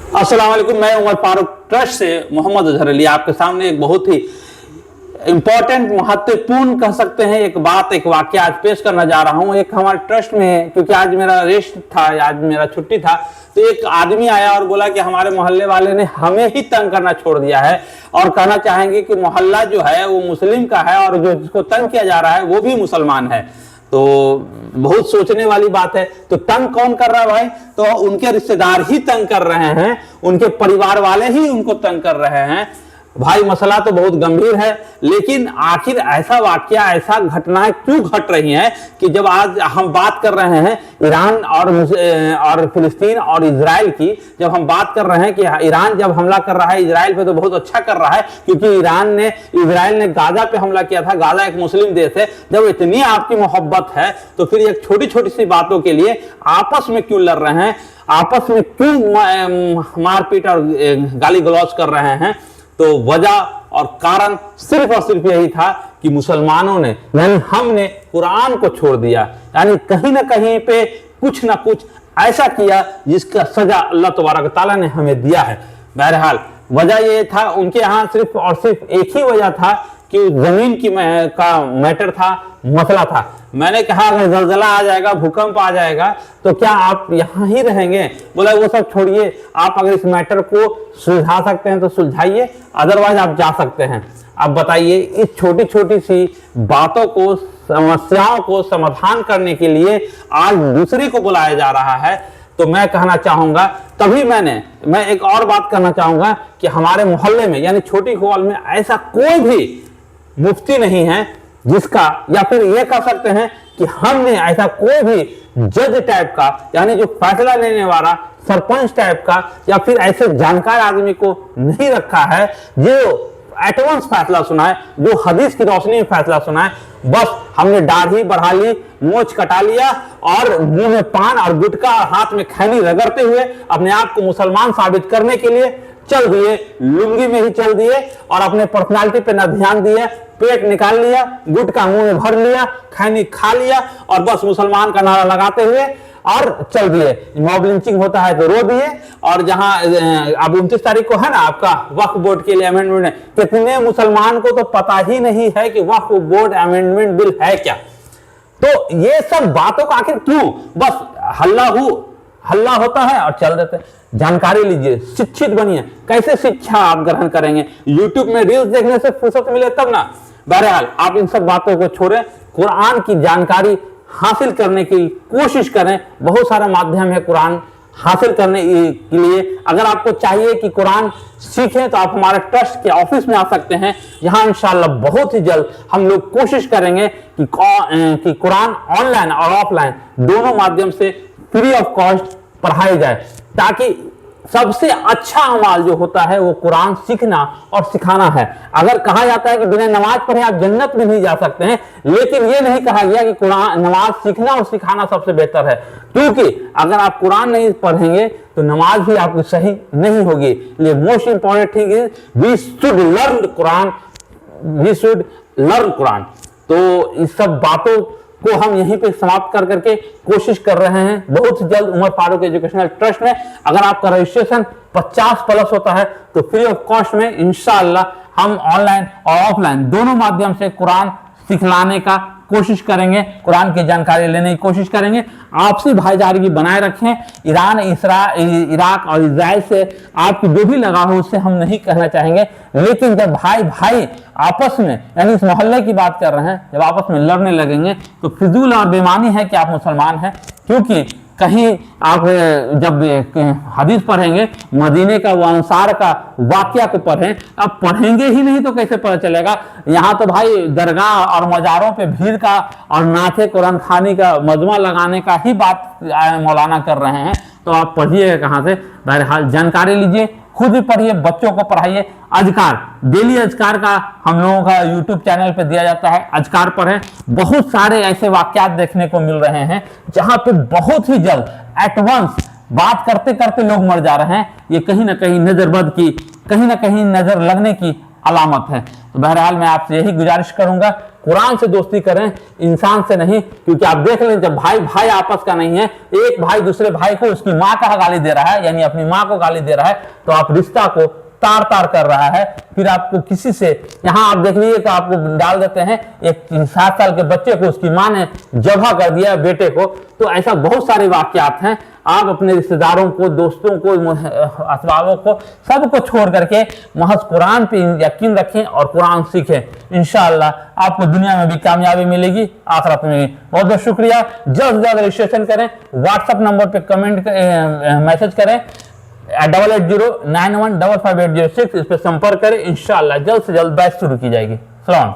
अस्सलाम वालेकुम। मैं उमर फारूक ट्रस्ट से मोहम्मद अजहर अली आपके सामने एक बहुत ही इंपॉर्टेंट, महत्वपूर्ण कह सकते हैं एक बात, एक वाक्य आज पेश करना जा रहा हूं। एक हमारे ट्रस्ट में है, क्योंकि आज मेरा रेस्ट था, आज मेरा छुट्टी था, तो एक आदमी आया और बोला कि हमारे मोहल्ले वाले ने हमें ही तंग करना छोड़ दिया है और कहना चाहेंगे कि मोहल्ला जो है वो मुस्लिम का है और जो जिसको तंग किया जा रहा है वो भी मुसलमान है। तो बहुत सोचने वाली बात है। तो तंग कौन कर रहा है भाई? तो उनके रिश्तेदार ही तंग कर रहे हैं, उनके परिवार वाले ही उनको तंग कर रहे हैं। भाई मसला तो बहुत गंभीर है, लेकिन आखिर ऐसा वाकया, ऐसा घटनाएं क्यों घट रही हैं कि जब आज हम बात कर रहे हैं ईरान और फिलिस्तीन और इजराइल की, जब हम बात कर रहे हैं कि ईरान जब हमला कर रहा है इजराइल पे तो बहुत अच्छा कर रहा है, क्योंकि इजराइल ने गाजा पे हमला किया था। गाजा एक मुस्लिम देश है। जब इतनी आपकी मोहब्बत है तो फिर एक छोटी छोटी सी बातों के लिए आपस में क्यों लड़ रहे हैं, आपस में क्यों मारपीट और गाली गलौज कर रहे हैं? तो वजह और कारण सिर्फ और सिर्फ यही था कि मुसलमानों ने, यानी हमने कुरान को छोड़ दिया, यानी कहीं ना कहीं पे कुछ ना कुछ ऐसा किया जिसका सजा अल्लाह तबारक व तआला ने हमें दिया है। बहरहाल वजह ये था, उनके यहाँ सिर्फ और सिर्फ एक ही वजह था कि जमीन की का मैटर था, मसला था। मैंने कहा अगर जलजला आ जाएगा, भूकंप आ जाएगा तो क्या आप यहाँ ही रहेंगे? बोला वो सब छोड़िए, आप अगर इस मैटर को सुलझा सकते हैं तो सुलझाइए, अदरवाइज आप जा सकते हैं। अब बताइए, इस छोटी छोटी सी बातों को, समस्याओं को समाधान करने के लिए आज दूसरे को बुलाया जा रहा है। तो मैं कहना चाहूंगा, तभी मैं एक और बात करना चाहूंगा कि हमारे मोहल्ले में, यानी छोटी हॉल में ऐसा कोई भी मुफ्ती नहीं है जिसका, या फिर ये कह सकते हैं कि हमने ऐसा कोई भी जज टाइप का, यानी जो फैसला लेने वाला सरपंच टाइप का, या फिर ऐसे जानकार आदमी को नहीं रखा है जो एडवांस फैसला सुनाए, जो हदीस की रोशनी में फैसला सुनाए। बस हमने दाढ़ी बढ़ा ली, मोछ कटा लिया और मुंह में पान और गुटखा, हाथ में खैनी रगड़ते हुए अपने आप को मुसलमान साबित करने के लिए चल दिए, लुंगी में ही चल दिए और अपने पर्सनालिटी पे न ध्यान दिए, पेट निकाल लिया, गुटखा मुंह में भर लिया, खैनी खा लिया और बस मुसलमान का नारा लगाते हुए और चल दिए। मॉब लिंचिंग होता है तो रो दिए। और जहां अब 29 तारीख को है ना आपका वक्फ बोर्ड के लिए अमेंडमेंट है, कितने मुसलमान को तो पता ही नहीं है कि वक्फ बोर्ड अमेंडमेंट बिल है क्या। तो ये सब बातों का आखिर क्यों? बस हल्ला होता है और चल देते हैं। जानकारी लीजिए, शिक्षित बनिए। कैसे शिक्षा आप ग्रहण करेंगे? यूट्यूब में रील्स देखने से फुर्सत मिले तब ना। बहरहाल आप इन सब बातों को छोड़ें, कुरान की जानकारी हासिल करने की कोशिश करें। बहुत सारा माध्यम है कुरान हासिल करने के लिए। अगर आपको चाहिए कि कुरान सीखें तो आप हमारे ट्रस्ट के ऑफिस में आ सकते हैं, जहां इंशाअल्लाह बहुत ही जल्द हम लोग कोशिश करेंगे कि कुरान ऑनलाइन और ऑफलाइन दोनों माध्यम से फ्री ऑफ कॉस्ट पढ़ाई जाए, ताकि सबसे अच्छा अमाल जो होता है वो कुरान सीखना और सिखाना है। अगर कहा जाता है कि बिना नमाज पढ़े आप जन्नत में नहीं जा सकते हैं, लेकिन ये नहीं कहा गया कि कुरान, नमाज सीखना और सिखाना सबसे बेहतर है, क्योंकि अगर आप कुरान नहीं पढ़ेंगे तो नमाज भी आपकी सही नहीं होगी। इसलिए most important thing is we should learn Quran, we should learn Quran. तो इस सब बातों को हम यहीं पे समाप्त कर करके कोशिश कर रहे हैं बहुत जल्द उमर फारूक एजुकेशनल ट्रस्ट में। अगर आपका रजिस्ट्रेशन 50 प्लस होता है तो फ्री ऑफ कॉस्ट में इंशाअल्लाह हम ऑनलाइन और ऑफलाइन दोनों माध्यम से कुरान सिखलाने का कोशिश करेंगे, कुरान की जानकारी लेने की कोशिश करेंगे। आपसी भाईचारगी बनाए रखें। इराक और इजराइल से आपकी जो भी लगाव हो उससे हम नहीं कहना चाहेंगे, लेकिन जब भाई आपस में, यानी इस मोहल्ले की बात कर रहे हैं, जब आपस में लड़ने लगेंगे तो फिजूल और बेमानी है कि आप मुसलमान हैं। क्योंकि कहीं आप जब हदीस पढ़ेंगे, मदीने का, वो अंसार का वाकया को पढ़ें, अब पढ़ेंगे ही नहीं तो कैसे पता चलेगा? यहाँ तो भाई दरगाह और मज़ारों पे भीड़ का और नाथे कुरान खानी का मजमा लगाने का ही बात मौलाना कर रहे हैं, तो आप पढ़िएगा कहाँ से? बहरहाल जानकारी लीजिए, खुद भी पढ़िए, बच्चों को पढ़ाइए। अजकार, डेली अजकार का हम लोगों का यूट्यूब चैनल पे दिया जाता है, अजकार पढ़ें। बहुत सारे ऐसे वाक्यात देखने को मिल रहे हैं जहां पे बहुत ही जल्द एडवांस बात करते करते लोग मर जा रहे हैं। ये कहीं ना कहीं नजरबद की, कहीं ना कहीं नजर लगने की अलामत है। तो बहरहाल मैं आपसे यही गुजारिश करूंगा, कुरान से दोस्ती करें, इंसान से नहीं। क्योंकि आप देख लें, जब भाई भाई आपस का नहीं है, एक भाई दूसरे भाई को उसकी माँ का गाली दे रहा है, यानी अपनी माँ को गाली दे रहा है, तो आप रिश्ता को तार तार कर रहा है। फिर आपको किसी से, यहाँ आप देख लीजिए कि आपको डाल देते हैं, एक 7 साल के बच्चे को उसकी माँ ने जबा कर दिया बेटे को। तो ऐसा बहुत सारे वाकयात हैं। आप अपने रिश्तेदारों को, दोस्तों को, असबाबों को, सबको छोड़ करके महज कुरान पे यकीन रखें और कुरान सीखें। इंशाअल्लाह आपको दुनिया में भी कामयाबी मिलेगी, आखिरत में भी। बहुत बहुत शुक्रिया। जल्द से जल्द रजिस्ट्रेशन करें, व्हाट्सएप नंबर पे कमेंट मैसेज करें 8809155806, इस पर संपर्क करें। इंशाअल्लाह जल्द से जल्द बैच शुरू की जाएगी। सलाम।